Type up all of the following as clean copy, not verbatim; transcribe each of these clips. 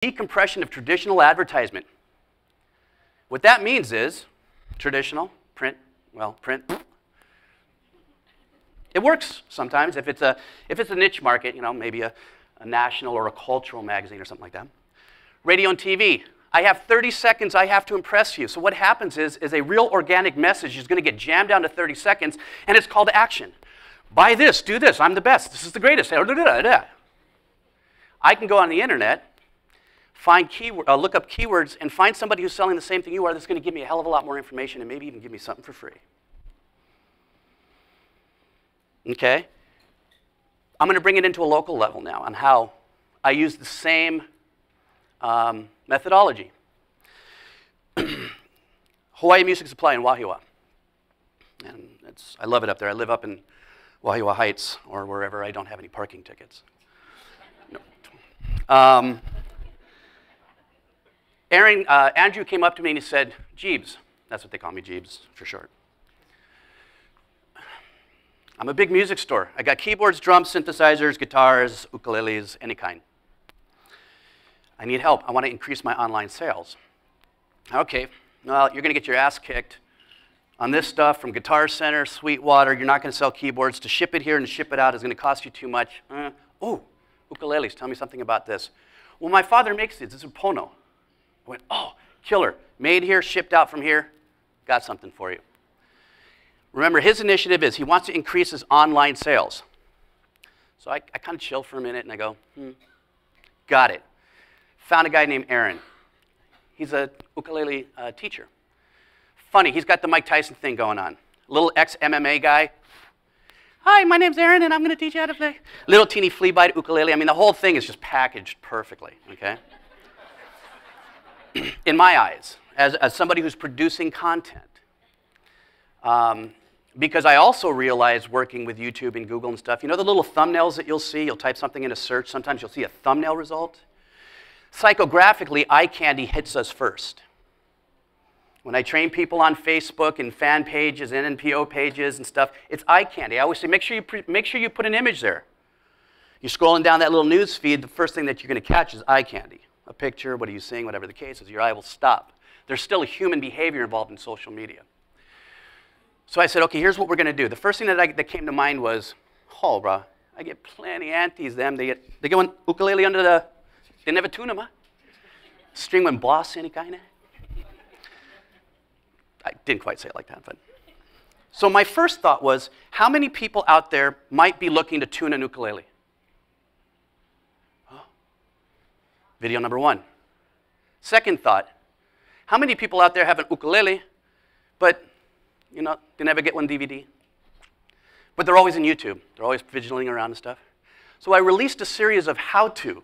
decompression of traditional advertisement. What that means is traditional, print, well, print. It works sometimes if it's a niche market, you know, maybe a national or a cultural magazine or something like that. Radio and TV. I have 30 seconds, I have to impress you. So what happens is a real organic message is going to get jammed down to 30 seconds, and it's called to action. Buy this, do this, I'm the best, this is the greatest. I can go on the internet, find look up keywords, and find somebody who's selling the same thing you are that's going to give me a hell of a lot more information and maybe even give me something for free. Okay? I'm going to bring it into a local level now on how I use the same methodology. Hawaii Music Supply in Wahiawa. And I love it up there. I live up in Wahiawa Heights or wherever I don't have any parking tickets. No. Andrew came up to me and he said, Jeebs, that's what they call me, Jeebs for short. I'm a big music store. I got keyboards, drums, synthesizers, guitars, ukuleles, any kind. I need help. I want to increase my online sales. Okay, well, you're going to get your ass kicked on this stuff from Guitar Center, Sweetwater. You're not going to sell keyboards. To ship it here and ship it out is going to cost you too much. Oh, ukuleles, tell me something about this. Well, my father makes these. This is Pono. I went, oh, killer. Made here, shipped out from here. Got something for you. Remember, his initiative is he wants to increase his online sales. So I kind of chill for a minute and I go, got it. Found a guy named Aaron. He's a ukulele teacher. Funny, he's got the Mike Tyson thing going on. Little ex-MMA guy. Hi, my name's Aaron and I'm going to teach you how to play. Little teeny flea-bite ukulele. I mean, the whole thing is just packaged perfectly, okay? In my eyes, as somebody who's producing content. Because I also realize working with YouTube and Google and stuff, you know the little thumbnails that you'll see? You'll type something in a search, sometimes you'll see a thumbnail result. Psychographically, eye candy hits us first. When I train people on Facebook and fan pages and NPO pages and stuff, it's eye candy. I always say, make sure you put an image there. You're scrolling down that little news feed, the first thing that you're going to catch is eye candy. A picture, what are you seeing, whatever the case is, your eye will stop. There's still a human behavior involved in social media. So I said, okay, here's what we're going to do. The first thing that came to mind was, oh, bro, I get plenty aunties, them. They get one ukulele under the, they never tune them, huh? String one boss, any kind of. I didn't quite say it like that, but. So my first thought was, how many people out there might be looking to tune an ukulele? Oh. Video number one. Second thought, how many people out there have an ukulele, but you know, they never get one DVD. But they're always in YouTube. They're always fiddling around and stuff. So I released a series of how to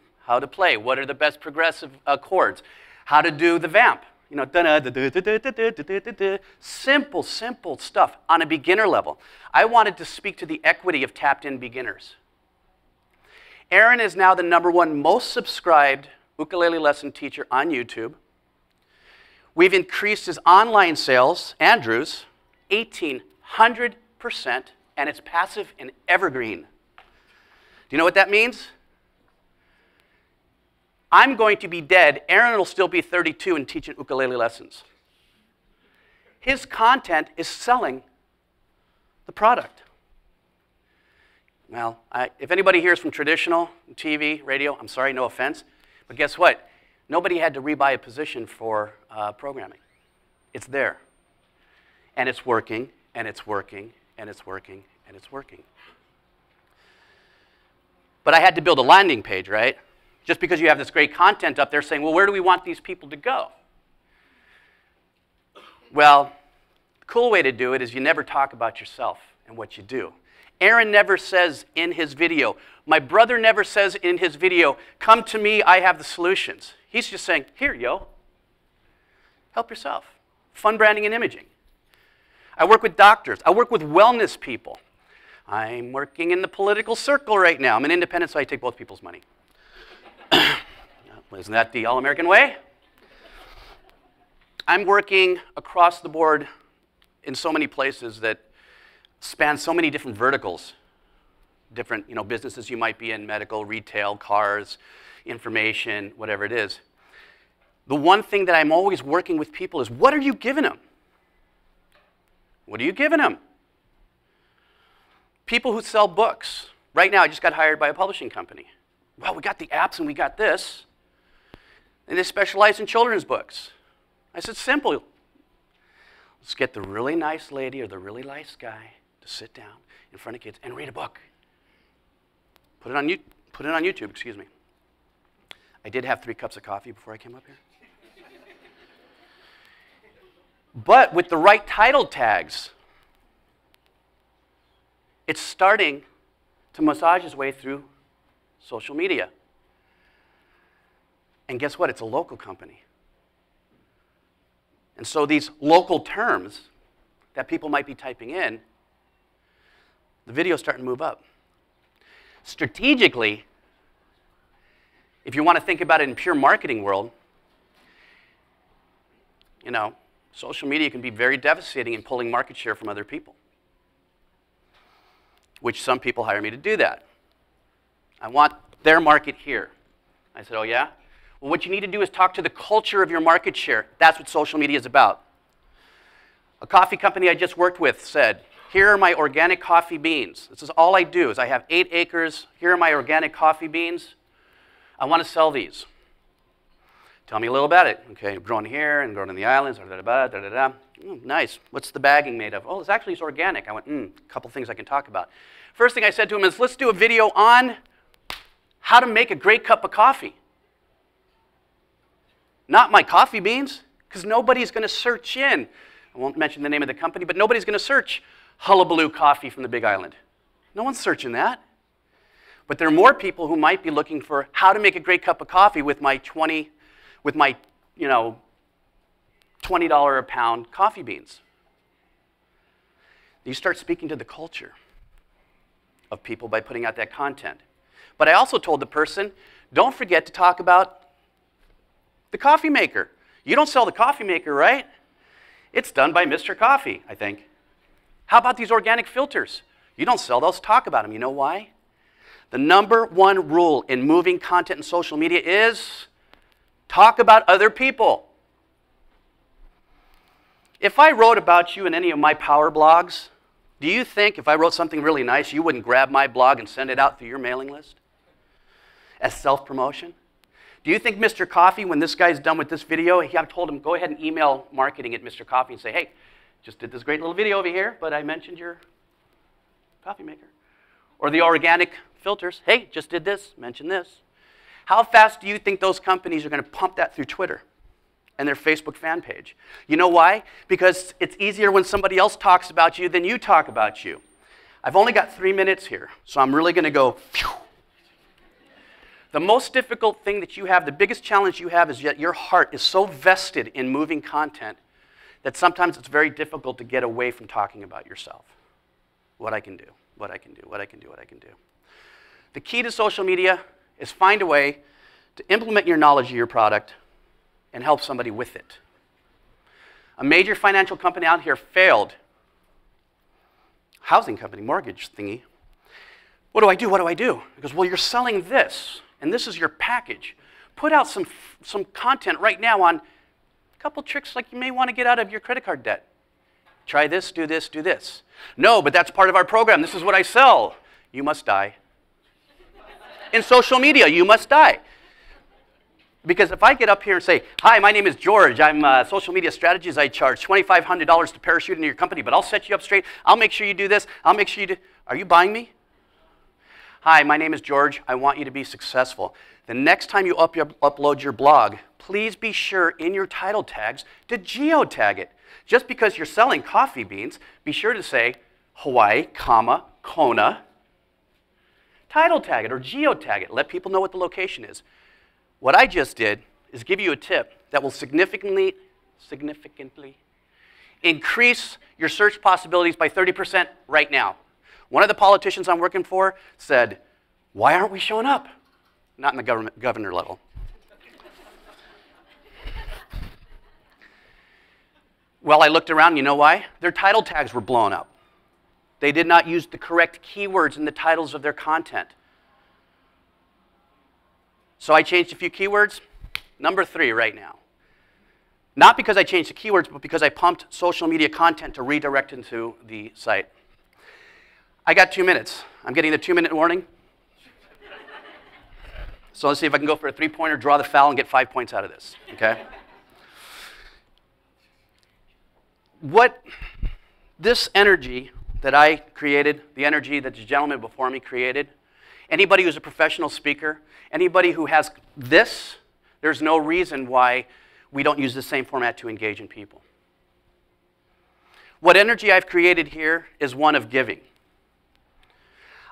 play. What are the best progressive chords? How to do the vamp. You know, simple stuff on a beginner level. I wanted to speak to the equity of tapped-in beginners. Aaron is now the #1 most subscribed ukulele lesson teacher on YouTube. We've increased his online sales, Andrew's, 1,800%, and it's passive and evergreen. Do you know what that means? I'm going to be dead. Aaron will still be 32 and teaching ukulele lessons. His content is selling the product. Well, if anybody here is from traditional TV, radio, I'm sorry, no offense, but guess what? Nobody had to rebuy a position for programming. It's there. And it's working, and it's working, and it's working, and it's working. But I had to build a landing page, right? Just because you have this great content up there saying, well, where do we want these people to go? Well, the cool way to do it is you never talk about yourself and what you do. Aaron never says in his video, my brother never says in his video, come to me, I have the solutions. He's just saying, here, yo, help yourself. Fun branding and imaging. I work with doctors. I work with wellness people. I'm working in the political circle right now. I'm an independent, so I take both people's money. Isn't that the all-American way? I'm working across the board in so many places that span so many different verticals. Different businesses you might be in, medical, retail, cars, information, whatever it is. The one thing that I'm always working with people is, what are you giving them? What are you giving them? People who sell books. Right now, I just got hired by a publishing company. Well, we got the apps and we got this. And they specialize in children's books. I said, simple. Let's get the really nice lady or the really nice guy to sit down in front of kids and read a book. Put it on YouTube, excuse me. I did have 3 cups of coffee before I came up here. But with the right title tags, it's starting to massage its way through social media. And guess what? It's a local company. And so these local terms that people might be typing in, the video's starting to move up. Strategically, if you want to think about it in pure marketing world, you know, social media can be very devastating in pulling market share from other people, which some people hire me to do that. I want their market here. I said, oh yeah? Well, what you need to do is talk to the culture of your market share. That's what social media is about. A coffee company I just worked with said, here are my organic coffee beans. This is all I do, is I have 8 acres. Here are my organic coffee beans. I want to sell these. Tell me a little about it. Okay, grown here and grown in the islands. Nice. What's the bagging made of? Oh, it's organic. I went, a couple things I can talk about. First thing I said to him is, let's do a video on how to make a great cup of coffee. Not my coffee beans, because nobody's going to search in. I won't mention the name of the company, but nobody's going to search Hullabaloo coffee from the Big Island. No one's searching that. But there are more people who might be looking for how to make a great cup of coffee with my $20 a pound coffee beans. You start speaking to the culture of people by putting out that content. But I also told the person, don't forget to talk about the coffee maker. You don't sell the coffee maker, right? It's done by Mr. Coffee, I think. How about these organic filters? You don't sell those, talk about them. You know why? The #1 rule in moving content in social media is talk about other people. If I wrote about you in any of my power blogs, do you think if I wrote something really nice, you wouldn't grab my blog and send it out through your mailing list as self-promotion? Do you think Mr. Coffee, when this guy's done with this video, I've told him, go ahead and email marketing at Mr. Coffee and say, hey, just did this great little video over here, but I mentioned your coffee maker. Or the organic filters, hey, just did this, mention this. How fast do you think those companies are going to pump that through Twitter and their Facebook fan page? You know why? Because it's easier when somebody else talks about you than you talk about you. I've only got 3 minutes here, so I'm really going to go phew. The most difficult thing that you have, the biggest challenge you have is that your heart is so vested in moving content that sometimes it's very difficult to get away from talking about yourself. What I can do, what I can do, what I can do, what I can do. The key to social media is find a way to implement your knowledge of your product and help somebody with it. A major financial company out here failed. Housing company, mortgage thingy. What do I do? What do I do? He goes, well, you're selling this, and this is your package. Put out some content right now on a couple tricks like you may want to get out of your credit card debt. Try this, do this, do this. No, but that's part of our program. This is what I sell. You must die. In social media, you must die. Because if I get up here and say, hi, my name is George. I'm social media strategies. I charge $2,500 to parachute into your company, but I'll set you up straight. I'll make sure you do this. I'll make sure you do. Are you buying me? Hi, my name is George. I want you to be successful. The next time you upload your blog, please be sure in your title tags to geotag it. Just because you're selling coffee beans, be sure to say Hawaii, comma, Kona. Title tag it or geotag it. Let people know what the location is. What I just did is give you a tip that will significantly increase your search possibilities by 30% right now. One of the politicians I'm working for said, why aren't we showing up? Not in the governor level. Well, I looked around, you know why? Their title tags were blown up. They did not use the correct keywords in the titles of their content. So I changed a few keywords. Number 3 right now. Not because I changed the keywords, but because I pumped social media content to redirect into the site. I got 2 minutes. I'm getting the 2-minute warning. So let's see if I can go for a 3-pointer, draw the foul, and get 5 points out of this, okay? What this energy that I created, the energy that the gentleman before me created, anybody who's a professional speaker, anybody who has this, there's no reason why we don't use the same format to engage in people. What energy I've created here is one of giving.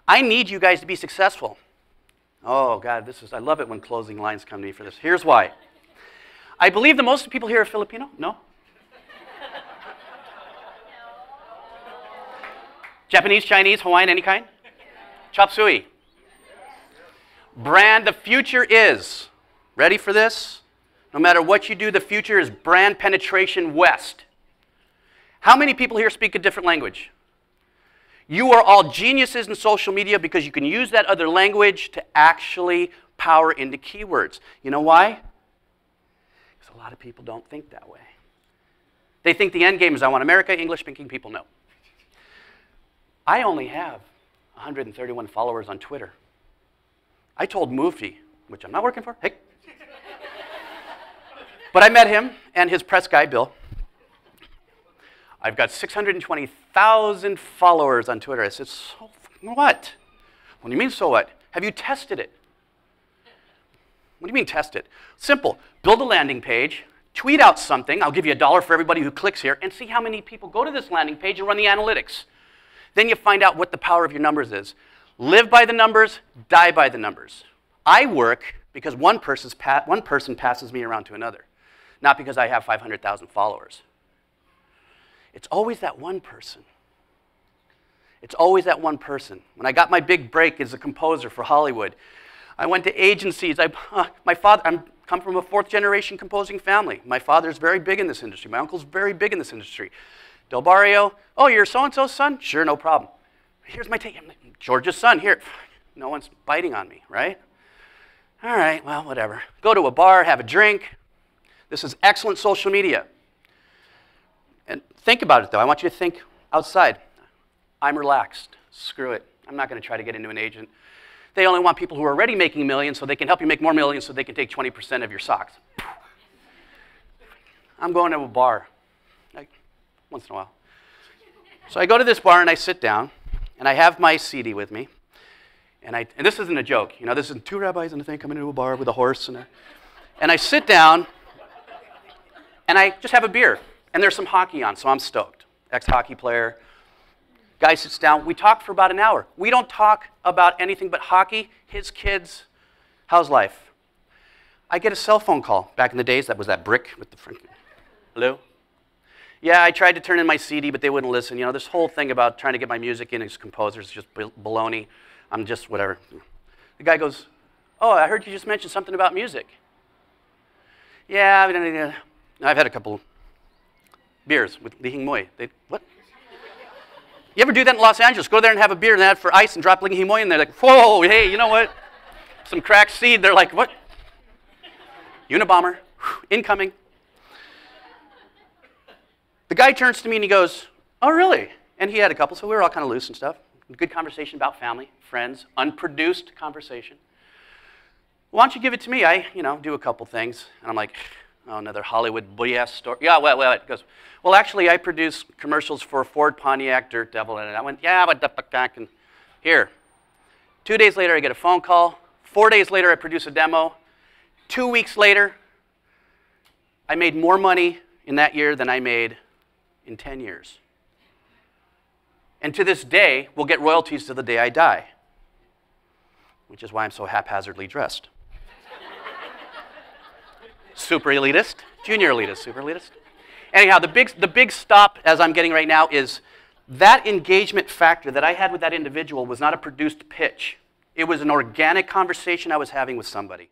I need you guys to be successful. Oh, God, I love it when closing lines come to me for this. Here's why. I believe that most people here are Filipino. No? Japanese, Chinese, Hawaiian, any kind? Chop suey. Brand, the future is, ready for this? No matter what you do, the future is brand penetration west. How many people here speak a different language? You are all geniuses in social media because you can use that other language to actually power into keywords. You know why? Because a lot of people don't think that way. They think the end game is I want America, English-speaking people. No. I only have 131 followers on Twitter. I told Mufi, which I'm not working for, hey. But I met him and his press guy, Bill. I've got 620,000 followers on Twitter. I said, so what? What do you mean, so what? Have you tested it? What do you mean, test it? Simple. Build a landing page, tweet out something. I'll give you $1 for everybody who clicks here, and see how many people go to this landing page and run the analytics. Then you find out what the power of your numbers is. Live by the numbers, die by the numbers. I work because one person passes me around to another, not because I have 500,000 followers. It's always that one person. It's always that one person. When I got my big break as a composer for Hollywood, I went to agencies. I come from a 4th-generation composing family. My father's very big in this industry. My uncle's very big in this industry. Del Barrio, oh, you're so-and-so's son? Sure, no problem. Here's my take. George's son, here. No one's biting on me, right? All right, well, whatever. Go to a bar, have a drink. This is excellent social media. And think about it, though. I want you to think outside. I'm relaxed. Screw it. I'm not going to try to get into an agent. They only want people who are already making millions so they can help you make more millions so they can take 20% of your socks. I'm going to a bar, like, once in a while. So I go to this bar and I sit down, and I have my CD with me. And this isn't a joke. You know, this isn't 2 rabbis and a thing coming into a bar with a horse. And I sit down, and I just have a beer. And there's some hockey on, so I'm stoked. Ex-hockey player. Guy sits down. We talk for about an hour. We don't talk about anything but hockey, his kids, how's life. I get a cell phone call. Back in the days, that was that brick with the front. Hello? Yeah, I tried to turn in my CD, but they wouldn't listen. You know, this whole thing about trying to get my music in as composers is just baloney. I'm just whatever. The guy goes, oh, I heard you just mention something about music. Yeah, I've had a couple beers with Lihing Moy. What? You ever do that in Los Angeles? Go there and have a beer and add for ice and drop Lihing Moy in there. Like, whoa, hey, you know what? Some cracked seed. They're like, what? Unabomber, incoming. The guy turns to me and he goes, oh, really? And he had a couple, so we were all kind of loose and stuff. Good conversation about family, friends, unproduced conversation. Why don't you give it to me? I, do a couple things. And I'm like, oh, another Hollywood BS story. Yeah, what? He goes, well, actually, I produce commercials for Ford, Pontiac, Dirt Devil. And I went, yeah, but and here. 2 days later, I get a phone call. 4 days later, I produce a demo. 2 weeks later, I made more money in that year than I made in 10 years. And to this day, we'll get royalties to the day I die, which is why I'm so haphazardly dressed. Super elitist, junior elitist, super elitist. Anyhow, the big stop as I'm getting right now is that engagement factor that I had with that individual was not a produced pitch. It was an organic conversation I was having with somebody.